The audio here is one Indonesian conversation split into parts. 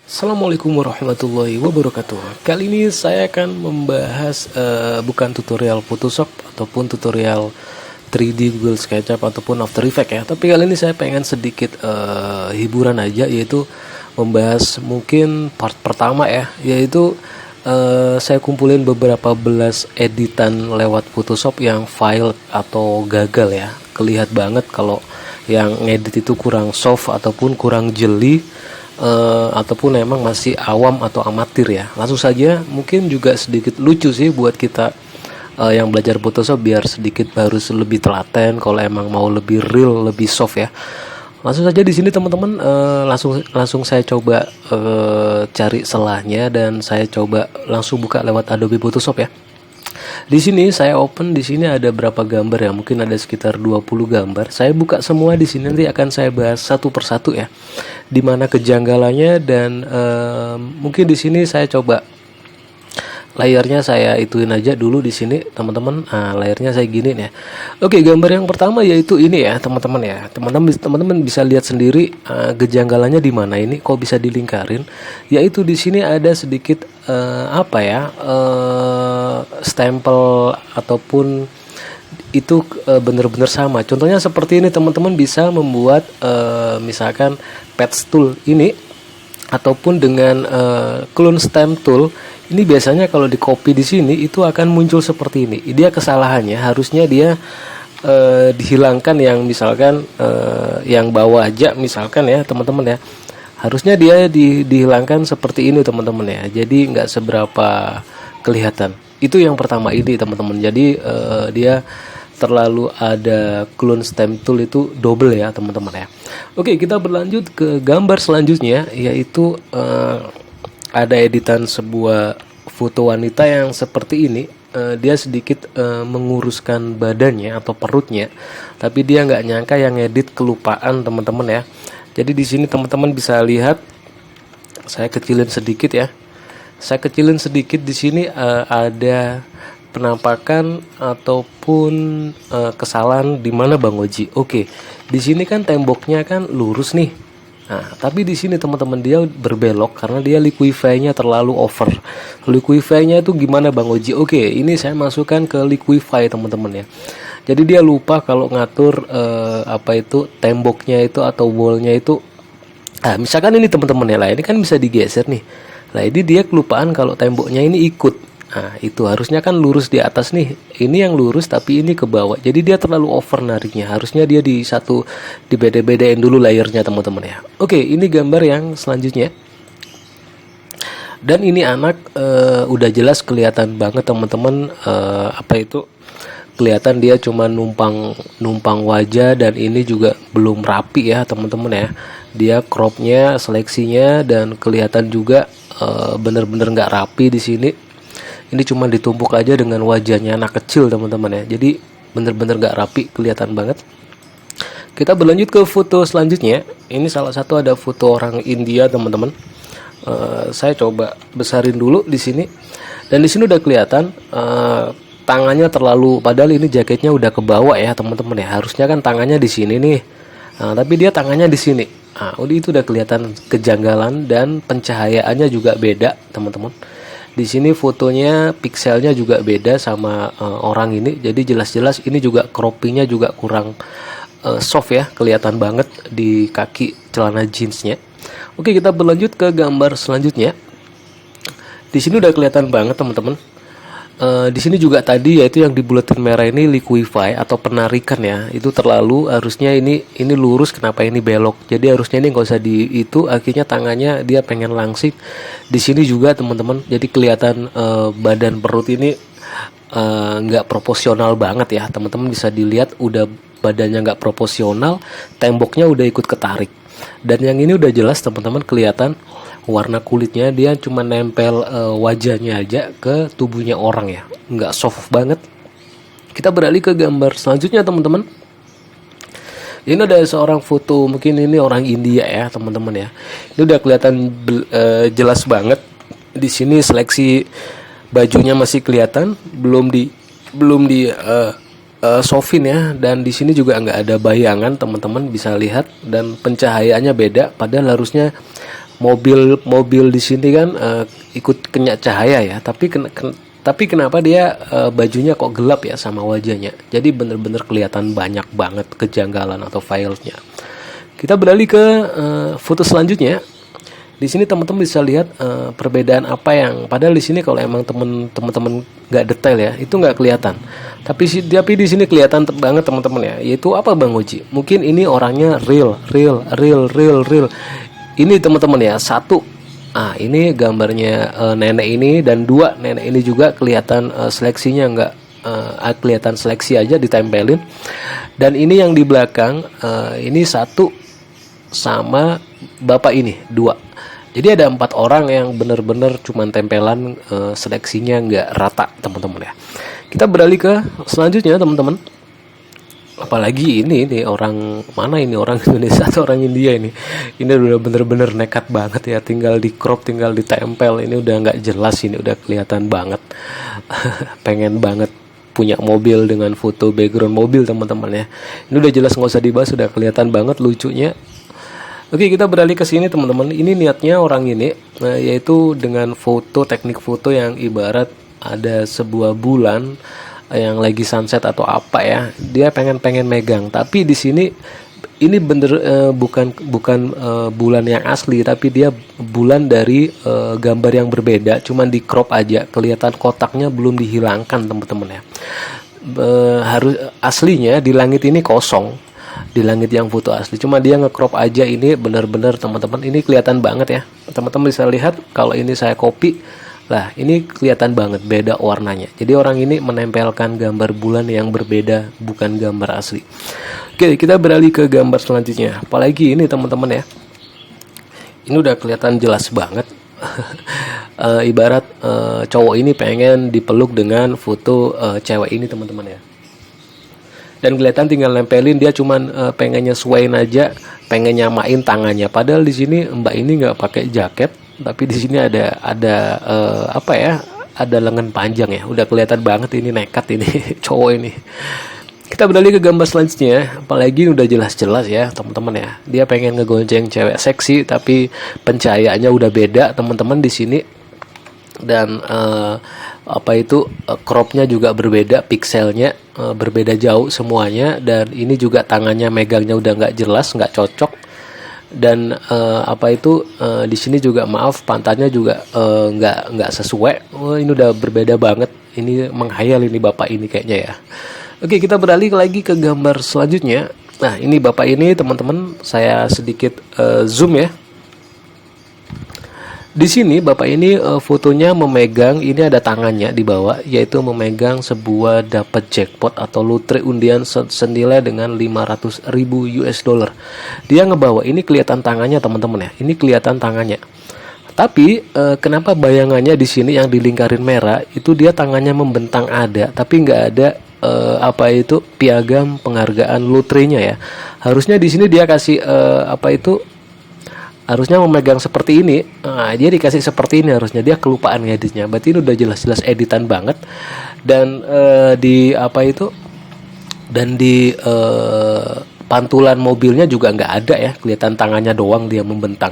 Assalamualaikum warahmatullahi wabarakatuh. Kali ini saya akan membahas bukan tutorial Photoshop ataupun tutorial 3D Google SketchUp ataupun After Effects ya. Tapi kali ini saya pengen sedikit hiburan aja, yaitu membahas mungkin part pertama ya, yaitu saya kumpulin beberapa belas editan lewat Photoshop yang fail atau gagal ya. Kelihatan banget kalau yang ngedit itu kurang soft ataupun kurang jeli. Ataupun memang masih awam atau amatir ya. Langsung saja, mungkin juga sedikit lucu sih buat kita yang belajar Photoshop, biar sedikit harus lebih telaten kalau emang mau lebih real, lebih soft ya. Langsung saja di sini teman-teman, langsung saya coba cari celahnya dan saya coba langsung buka lewat Adobe Photoshop ya. Di sini saya open, di sini ada berapa gambar ya, mungkin ada sekitar 20 gambar. Saya buka semua di sini, nanti akan saya bahas satu persatu ya, di mana kejanggalannya dan mungkin di sini saya coba layarnya saya ituin aja dulu di sini teman-teman. Nah, layarnya saya gini ya. Oke, gambar yang pertama yaitu ini ya teman-teman ya. Teman-teman bisa lihat sendiri kejanggalannya di mana ini kok bisa dilingkarin. Yaitu di sini ada sedikit stempel ataupun itu benar-benar sama. Contohnya seperti ini, teman-teman bisa membuat misalkan patch tool ini ataupun dengan clone stamp tool. Ini biasanya kalau di copy di sini itu akan muncul seperti ini. Dia kesalahannya harusnya dia dihilangkan yang misalkan yang bawah aja misalkan ya teman-teman ya. Harusnya dia dihilangkan seperti ini teman-teman ya. Jadi nggak seberapa kelihatan. Itu yang pertama ini teman-teman. Jadi dia terlalu ada clone stamp tool itu double ya teman-teman ya. Oke, kita berlanjut ke gambar selanjutnya, yaitu ada editan sebuah foto wanita yang seperti ini. Dia sedikit menguruskan badannya atau perutnya, tapi dia nggak nyangka yang edit kelupaan teman-teman ya. Jadi di sini teman-teman bisa lihat, saya kecilin sedikit ya. Saya kecilin sedikit di sini ada penampakan ataupun kesalahan di mana Bang Oji. Oke, di sini kan temboknya kan lurus nih. Nah, tapi di sini teman-teman dia berbelok karena dia liquify-nya terlalu over. Liquify-nya itu gimana Bang Oji? Oke, ini saya masukkan ke liquify teman-teman ya. Jadi dia lupa kalau ngatur temboknya itu atau wall-nya itu. Nah, misalkan ini teman-teman ya lah, ini kan bisa digeser nih. Nah, ini dia kelupaan kalau temboknya ini ikut. Nah, itu harusnya kan lurus di atas nih. Ini yang lurus tapi ini ke bawah. Jadi dia terlalu over nariknya. Harusnya dia dibeda-bedain dulu layernya teman-teman ya. Oke, ini gambar yang selanjutnya. Dan ini anak udah jelas kelihatan banget teman-teman, kelihatan dia cuma numpang wajah, dan ini juga belum rapi ya teman-teman ya. Dia cropnya, seleksinya, dan kelihatan juga bener-bener nggak rapi di sini. Ini cuma ditumpuk aja dengan wajahnya anak kecil teman-teman ya. Jadi bener-bener gak rapi, kelihatan banget. Kita berlanjut ke foto selanjutnya. Ini salah satu ada foto orang India teman-teman. Saya coba besarin dulu di sini. Dan di sini udah kelihatan tangannya terlalu, padahal ini jaketnya udah ke bawah ya teman-teman ya. Harusnya kan tangannya di sini nih. Nah, tapi dia tangannya di sini. Nah, itu udah kelihatan kejanggalan dan pencahayaannya juga beda teman-teman. Di sini fotonya pixelnya juga beda sama orang ini. Jadi jelas-jelas ini juga croppingnya juga kurang soft ya, kelihatan banget di kaki celana jeansnya. Oke, kita berlanjut ke gambar selanjutnya. Di sini udah kelihatan banget teman-teman. Di sini juga tadi yaitu yang di buletin merah ini liquify atau penarikan ya. Itu terlalu, harusnya ini lurus, kenapa ini belok. Jadi harusnya ini nggak usah itu, akhirnya tangannya dia pengen langsing. Di sini juga teman-teman, jadi kelihatan badan perut ini nggak proporsional banget ya. Teman-teman bisa dilihat udah badannya nggak proporsional, temboknya udah ikut ketarik. Dan yang ini udah jelas teman-teman kelihatan warna kulitnya dia cuma nempel wajahnya aja ke tubuhnya orang ya, nggak soft banget. Kita beralih ke gambar selanjutnya teman-teman. Ini ada seorang foto, mungkin ini orang India ya teman-teman ya. Ini udah kelihatan jelas banget. Di sini seleksi bajunya masih kelihatan, belum di sofin ya. Dan di sini juga nggak ada bayangan teman-teman bisa lihat, dan pencahayaannya beda. Padahal harusnya mobil di sini kan ikut kena cahaya ya, tapi kenapa dia bajunya kok gelap ya sama wajahnya. Jadi bener-bener kelihatan banyak banget kejanggalan atau filenya. Kita beralih ke foto selanjutnya. Di sini teman-teman bisa lihat perbedaan apa yang, padahal di sini kalau emang teman-teman nggak detail ya, itu nggak kelihatan. Tapi di sini kelihatan banget teman-teman ya. Yaitu apa Bang Uji? Mungkin ini orangnya real. Ini teman-teman ya, satu. Ini gambarnya nenek ini, dan dua nenek ini juga kelihatan seleksinya nggak kelihatan, seleksi aja ditempelin. Dan ini yang di belakang ini satu sama bapak ini dua. Jadi ada 4 orang yang benar-benar cuman tempelan, seleksinya nggak rata teman-teman ya. Kita beralih ke selanjutnya teman-teman. Apalagi ini orang mana ini, orang Indonesia atau orang India ini udah bener-bener nekat banget ya, tinggal di crop, tinggal ditempel. Ini udah nggak jelas, ini udah kelihatan banget. Pengen banget punya mobil dengan foto background mobil teman-teman ya. Ini udah jelas, nggak usah dibahas, udah kelihatan banget lucunya. Oke, kita beralih ke sini teman-teman. Ini niatnya orang ini yaitu dengan teknik foto yang ibarat ada sebuah bulan yang lagi sunset atau apa ya, dia pengen megang. Tapi di sini ini bukan bulan yang asli, tapi dia bulan dari gambar yang berbeda, cuman di crop aja, kelihatan kotaknya belum dihilangkan teman-teman ya. Harus aslinya di langit ini kosong, di langit yang foto asli, cuma dia nge-crop aja. Ini benar-benar teman-teman, ini kelihatan banget ya, teman-teman bisa lihat. Kalau ini saya copy, lah ini kelihatan banget beda warnanya. Jadi orang ini menempelkan gambar bulan yang berbeda, bukan gambar asli. Oke, kita beralih ke gambar selanjutnya. Apalagi ini teman-teman ya, ini udah kelihatan jelas banget. Ibarat cowok ini pengen dipeluk dengan foto cewek ini teman-teman ya. Dan kelihatan tinggal nempelin, dia cuman pengen nyesuaiin aja, pengen nyamain tangannya. Padahal di sini mbak ini nggak pakai jaket, tapi di sini ada apa ya? Ada lengan panjang ya. Udah kelihatan banget ini nekat ini cowok ini. Kita beralih ke gambar selanjutnya. Apalagi udah jelas-jelas ya teman-teman ya. Dia pengen ngegonceng cewek seksi, tapi pencahayaannya udah beda teman-teman di sini. Dan cropnya juga berbeda, pixelnya berbeda jauh semuanya. Dan ini juga tangannya megangnya udah nggak jelas, nggak cocok. Dan di sini juga maaf, pantatnya juga nggak sesuai. Ini udah berbeda banget. Ini menghayal ini bapak ini kayaknya ya. Oke, kita beralih lagi ke gambar selanjutnya. Nah, ini bapak ini teman-teman, saya sedikit zoom ya. Di sini bapak ini fotonya memegang, ini ada tangannya di bawah, yaitu memegang sebuah dapat jackpot atau lotre undian senilai dengan 500.000 US dollar. Dia ngebawa, ini kelihatan tangannya teman-teman ya. Ini kelihatan tangannya. Tapi kenapa bayangannya di sini yang dilingkarin merah itu dia tangannya membentang ada, tapi nggak ada piagam penghargaan lotrenya ya. Harusnya di sini dia kasih harusnya memegang seperti ini. Dia dikasih seperti ini, harusnya dia kelupaan ngeditnya. Berarti ini udah jelas-jelas editan banget. Dan di pantulan mobilnya juga nggak ada ya, kelihatan tangannya doang dia membentang.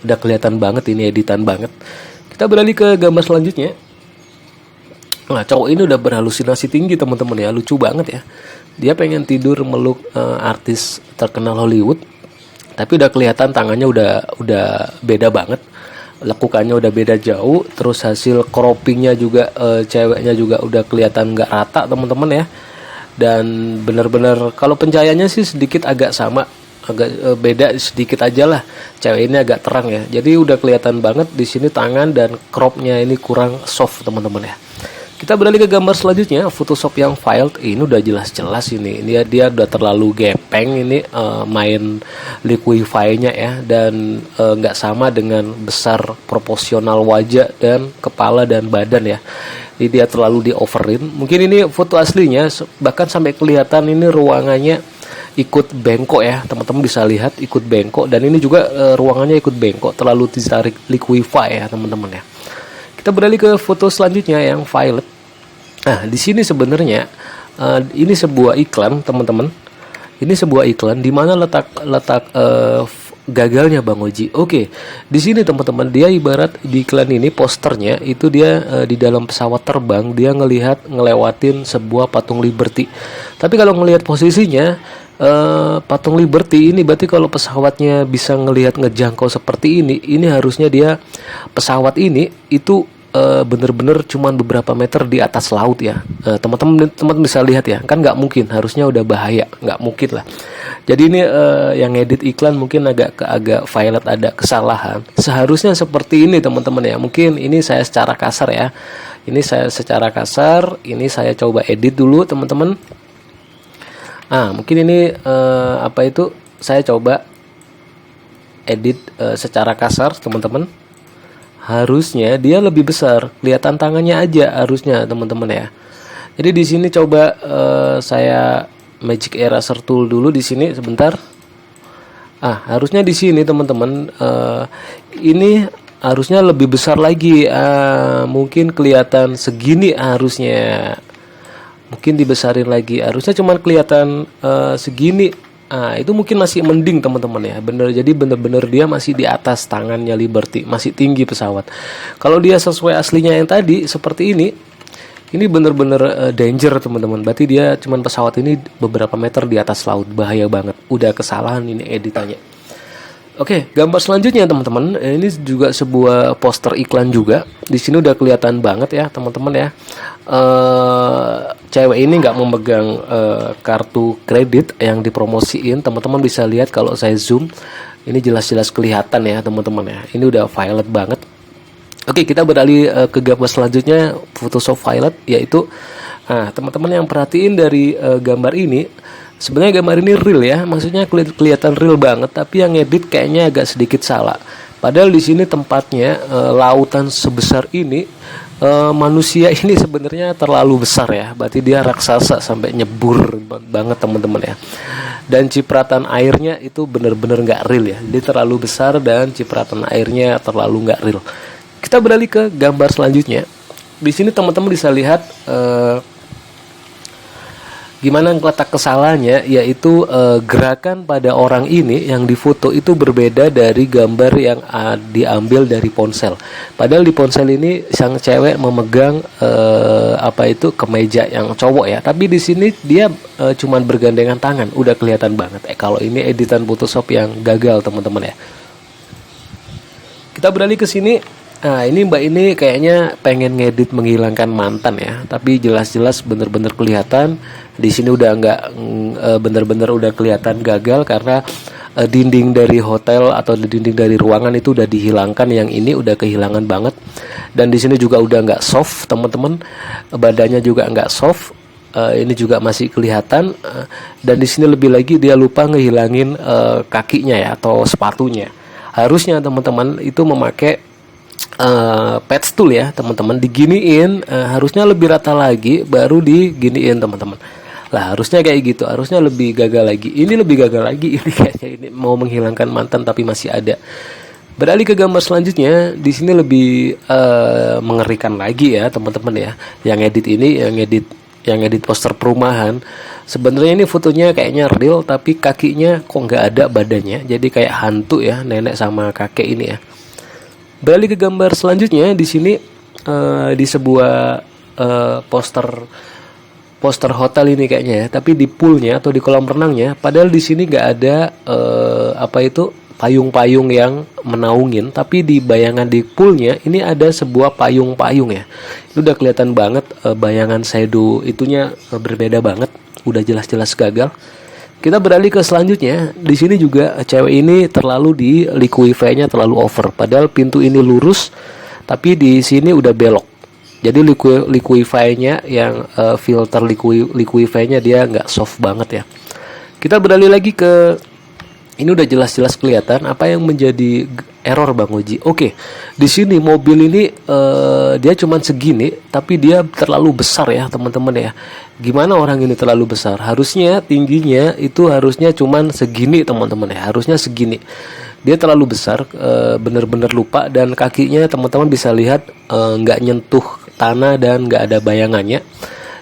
Udah kelihatan banget ini editan banget. Kita beralih ke gambar selanjutnya. Nah, cowok ini udah berhalusinasi tinggi teman-teman ya, lucu banget ya. Dia pengen tidur meluk artis terkenal Hollywood, tapi udah kelihatan tangannya udah beda banget, lekukannya udah beda jauh. Terus hasil croppingnya juga ceweknya juga udah kelihatan nggak rata teman-teman ya. Dan benar-benar kalau pencahayaannya sih sedikit agak sama, agak beda sedikit aja lah. Cewek ini agak terang ya. Jadi udah kelihatan banget di sini tangan dan cropnya ini kurang soft teman-teman ya. Kita beralih ke gambar selanjutnya, Photoshop yang filed. Ini udah jelas-jelas ini dia udah terlalu gepeng ini, main liquify-nya ya, dan nggak sama dengan besar proporsional wajah dan kepala dan badan ya. Jadi dia terlalu di overin. Mungkin ini foto aslinya, bahkan sampai kelihatan ini ruangannya ikut bengkok ya, teman-teman bisa lihat ikut bengkok. Dan ini juga ruangannya ikut bengkok, terlalu ditarik liquify ya teman-teman ya. Kita beralih ke foto selanjutnya yang violet. Nah, di sini sebenarnya ini sebuah iklan teman-teman. Ini sebuah iklan di mana letak gagalnya Bang Oji. Oke, di sini teman-teman, dia ibarat di iklan ini posternya itu dia di dalam pesawat terbang, dia ngelewatin sebuah patung Liberty. Tapi kalau ngelihat posisinya patung Liberty ini, berarti kalau pesawatnya bisa ngejangkau seperti ini harusnya dia pesawat ini itu bener-bener cuman beberapa meter di atas laut ya. Teman-teman bisa lihat ya, kan nggak mungkin, harusnya udah bahaya, nggak mungkin lah. Jadi ini yang edit iklan mungkin agak violet, ada kesalahan. Seharusnya seperti ini teman-teman ya. Mungkin ini saya secara kasar ya. Ini saya coba edit dulu teman-teman. Mungkin ini saya coba edit secara kasar teman-teman. Harusnya dia lebih besar, kelihatan tangannya aja harusnya teman-teman ya. Jadi di sini coba saya Magic Eraser Tool dulu di sini sebentar. Harusnya di sini teman-teman, ini harusnya lebih besar lagi. Mungkin kelihatan segini harusnya. Mungkin dibesarin lagi. Harusnya cuma kelihatan segini. Itu mungkin masih mending teman-teman ya. Jadi bener-bener dia masih di atas tangannya Liberty, masih tinggi pesawat. Kalau dia sesuai aslinya yang tadi seperti ini bener-bener danger teman-teman. Berarti dia cuman pesawat ini beberapa meter di atas laut, bahaya banget. Udah kesalahan ini editannya. Oke, gambar selanjutnya teman-teman. Ini juga sebuah poster iklan juga. Di sini udah kelihatan banget ya teman-teman ya. Cewek ini nggak memegang kartu kredit yang dipromosiin. Teman-teman bisa lihat kalau saya zoom, ini jelas-jelas kelihatan ya teman-teman ya. Ini udah violet banget. Oke, kita beralih ke gambar selanjutnya, Photoshop violet, yaitu teman-teman yang perhatiin dari gambar ini. Sebenarnya gambar ini real ya, maksudnya kelihatan real banget, tapi yang edit kayaknya agak sedikit salah. Padahal di sini tempatnya lautan sebesar ini, manusia ini sebenarnya terlalu besar ya, berarti dia raksasa sampai nyebur banget teman-teman ya. Dan cipratan airnya itu benar-benar nggak real ya, dia terlalu besar dan cipratan airnya terlalu nggak real. Kita beralih ke gambar selanjutnya. Di sini teman-teman bisa lihat gimana letak kesalahannya, yaitu gerakan pada orang ini yang difoto itu berbeda dari gambar yang diambil dari ponsel. Padahal di ponsel ini sang cewek memegang kemeja yang cowok ya, tapi di sini dia cuman bergandengan tangan, udah kelihatan banget. Kalau ini editan Photoshop yang gagal teman-teman ya. Kita beralih ke sini. Ini mbak ini kayaknya pengen ngedit menghilangkan mantan ya, tapi jelas-jelas bener-bener kelihatan di sini udah nggak bener-bener udah kelihatan gagal karena dinding dari hotel atau dinding dari ruangan itu udah dihilangkan, yang ini udah kehilangan banget. Dan di sini juga udah nggak soft teman-teman, badannya juga nggak soft. Ini juga masih kelihatan, dan di sini lebih lagi dia lupa ngehilangin kakinya ya atau sepatunya. Harusnya teman-teman itu memakai patch tool ya teman-teman, diginiin harusnya lebih rata lagi baru diginiin teman-teman. Lah harusnya kayak gitu, harusnya lebih gagal lagi. Ini lebih gagal lagi ini kayaknya, ini mau menghilangkan mantan tapi masih ada. Beralih ke gambar selanjutnya, di sini lebih mengerikan lagi ya teman-teman ya. Yang edit ini, yang edit poster perumahan. Sebenarnya ini fotonya kayaknya real, tapi kakinya kok nggak ada badannya, jadi kayak hantu ya, nenek sama kakek ini ya. Beralih ke gambar selanjutnya, di sini di sebuah poster hotel ini kayaknya ya, tapi di poolnya atau di kolam renangnya. Padahal di sini nggak ada payung-payung yang menaungin, tapi di bayangan di poolnya ini ada sebuah payung-payung ya. Itu udah kelihatan banget bayangan shadow itunya berbeda banget, udah jelas-jelas gagal. Kita beralih ke selanjutnya. Di sini juga cewek ini terlalu di liquify-nya terlalu over. Padahal pintu ini lurus, tapi di sini udah belok. Jadi liquify-nya yang filter liquify-nya dia nggak soft banget ya. Kita beralih lagi ke ini, udah jelas-jelas kelihatan apa yang menjadi error Bang Oji. Oke, di sini mobil ini dia cuman segini, tapi dia terlalu besar ya teman-teman ya. Gimana orang ini terlalu besar? Harusnya tingginya itu harusnya cuman segini teman-teman ya. Harusnya segini. Dia terlalu besar, bener-bener lupa, dan kakinya teman-teman bisa lihat nggak nyentuh tanah dan nggak ada bayangannya.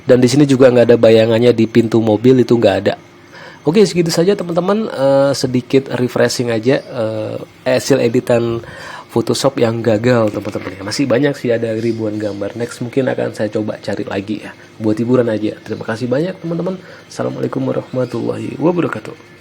Dan di sini juga nggak ada bayangannya di pintu mobil, itu nggak ada. Oke, segitu saja teman-teman, sedikit refreshing aja hasil editan Photoshop yang gagal teman-teman ya. Masih banyak sih, ada ribuan gambar. Next mungkin akan saya coba cari lagi ya, buat hiburan aja. Terima kasih banyak teman-teman. Assalamualaikum warahmatullahi wabarakatuh.